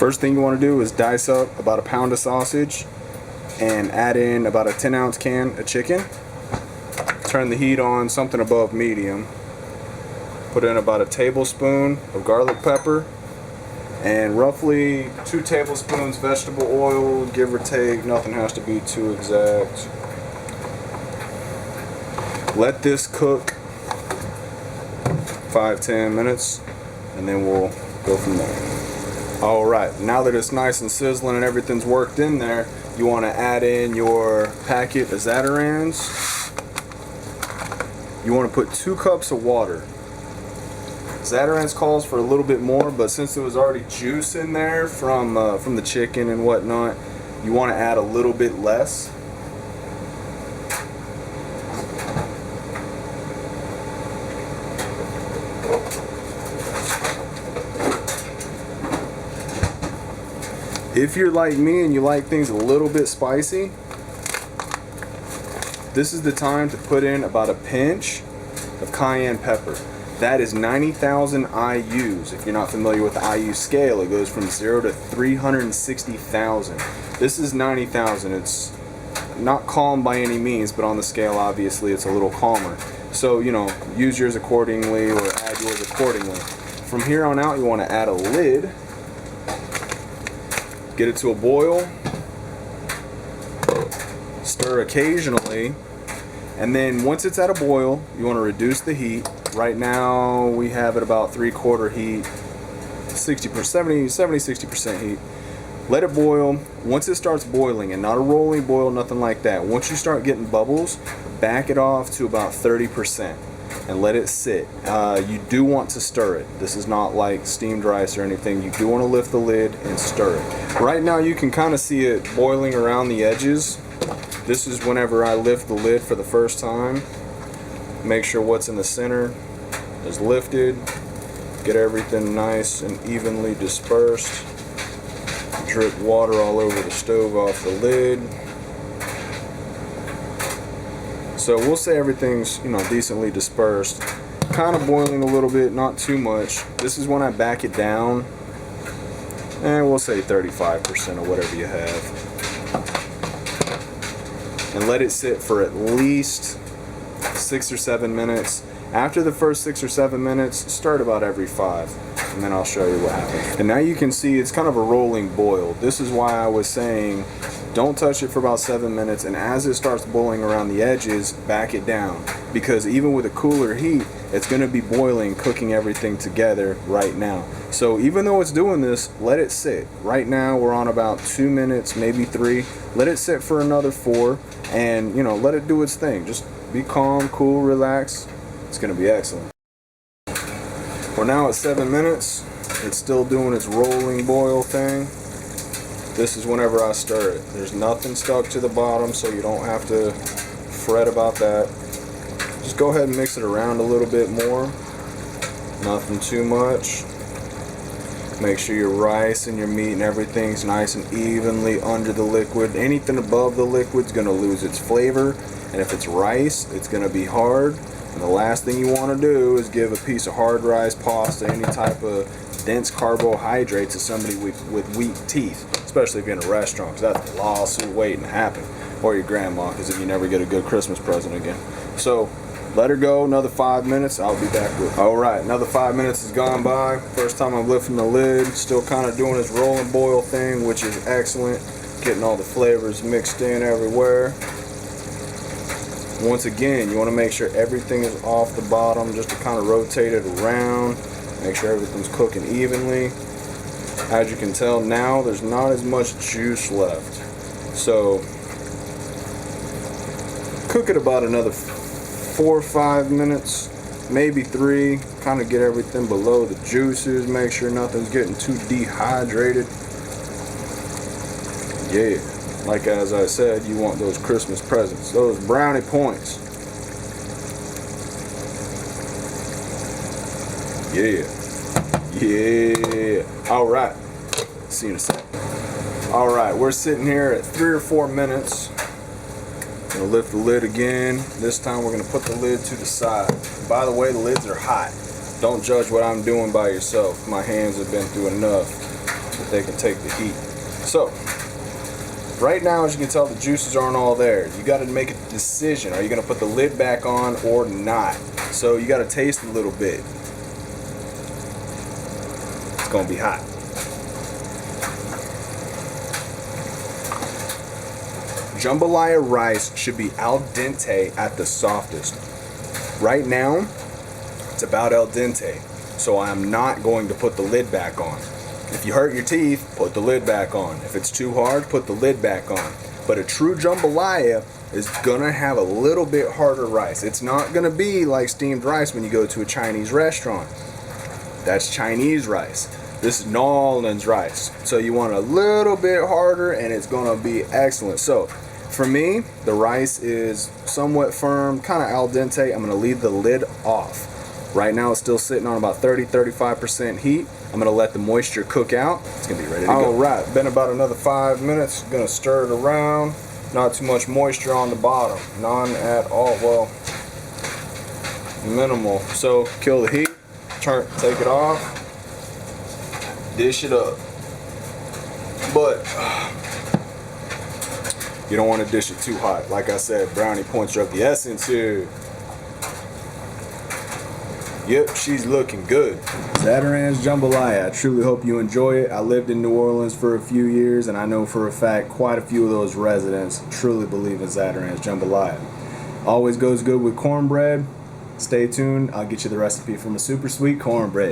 First thing you want to do is dice up about a pound of sausage and add in about a 10-ounce can of chicken. Turn the heat on something above medium. Put in about a tablespoon of garlic pepper and roughly 2 tablespoons vegetable oil, give or take. Nothing has to be too exact. Let this cook 5-10 minutes and then we'll go from there. Alright, now that it's nice and sizzling and everything's worked in there, you want to add in your packet of Zatarains. You want to put 2 cups of water. Zatarain's calls for a little bit more, but since there was already juice in there from the chicken and whatnot, you want to add a little bit less. If you're like me and you like things a little bit spicy, this is the time to put in about a pinch of cayenne pepper. That is 90,000 IUs. If you're not familiar with the IU scale, it goes from 0 to 360,000. This is 90,000. It's not calm by any means, but on the scale, obviously, it's a little calmer. So, you know, use yours accordingly or add yours accordingly. From here on out, you want to add a lid. Get it to a boil, stir occasionally, and then once it's at a boil, you want to reduce the heat. Right now we have it about 3/4 heat, 60% heat. Let it boil. Once it starts boiling, and not a rolling boil, nothing like that. Once you start getting bubbles, back it off to about 30% and let it sit. You do want to stir it. This is not like steamed rice or anything. You do want to lift the lid and stir it. Right now you can kind of see it boiling around the edges. This is whenever I lift the lid for the first time. Make sure what's in the center is lifted. Get everything nice and evenly dispersed. Drip water all over the stove off the lid. So we'll say everything's, you know, decently dispersed. Kind of boiling a little bit, not too much. This is when I back it down. And we'll say 35% or whatever you have. And let it sit for at least 6 or 7 minutes. After the first 6 or 7 minutes, stir it about every 5. And then I'll show you what happens. And now you can see it's kind of a rolling boil. This is why I was saying don't touch it for about 7 minutes, and as it starts boiling around the edges, back it down. Because even with a cooler heat, it's going to be boiling, cooking everything together right now. So even though it's doing this, let it sit. Right now we're on about 2 minutes, maybe 3. Let it sit for another 4, and you know, let it do its thing. Just be calm, cool, relax. It's going to be excellent. We're now at 7 minutes. It's still doing its rolling boil thing. This is whenever I stir it. There's nothing stuck to the bottom, so you don't have to fret about that. Just go ahead and mix it around a little bit more. Nothing too much. Make sure your rice and your meat and everything's nice and evenly under the liquid. Anything above the liquid is going to lose its flavor, and if it's rice, it's going to be hard. And the last thing you want to do is give a piece of hard rice, pasta, any type of dense carbohydrate to somebody with weak teeth, especially if you're in a restaurant, because that's a lawsuit waiting to happen, or your grandma, because if you never get a good Christmas present again. So let her go another 5 minutes. I'll be back with you. Alright, another 5 minutes has gone by. First time I'm lifting the lid, still kind of doing this rolling boil thing, which is excellent. Getting all the flavors mixed in everywhere. Once again, you want to make sure everything is off the bottom, just to kind of rotate it around. Make sure everything's cooking evenly. As you can tell now, there's not as much juice left. So cook it about another 4 or 5 minutes, maybe 3. Kind of get everything below the juices. Make sure nothing's getting too dehydrated. Yeah, like as I said, you want those Christmas presents, those brownie points. Yeah. Yeah. Alright. See you in a second. Alright, we're sitting here at 3 or 4 minutes. Gonna lift the lid again. This time we're gonna put the lid to the side. By the way, the lids are hot. Don't judge what I'm doing by yourself. My hands have been through enough. that they can take the heat. So, right now, as you can tell, the juices aren't all there. You got to make a decision. Are you going to put the lid back on or not? So you got to taste a little bit. It's going to be hot. Jambalaya rice should be al dente at the softest. Right now, it's about al dente, so I'm not going to put the lid back on. If you hurt your teeth, put the lid back on. If it's too hard, put the lid back on. But a true jambalaya is gonna have a little bit harder rice. It's not gonna be like steamed rice when you go to a Chinese restaurant. That's Chinese rice. This is New Orleans rice. So you want a little bit harder and it's gonna be excellent. So for me, the rice is somewhat firm, kind of al dente. I'm gonna leave the lid off. Right now it's still sitting on about 30-35% heat. I'm gonna let the moisture cook out. It's gonna be ready to go. All right, been about another 5 minutes. Gonna stir it around. Not too much moisture on the bottom, none at all. Well, minimal. So kill the heat, take it off, dish it up. But you don't want to dish it too hot. Like I said, brownie points are of the essence here. Yep, she's looking good. Zatarain's Jambalaya. I truly hope you enjoy it. I lived in New Orleans for a few years, and I know for a fact quite a few of those residents truly believe in Zatarain's Jambalaya. Always goes good with cornbread. Stay tuned. I'll get you the recipe from a super sweet cornbread.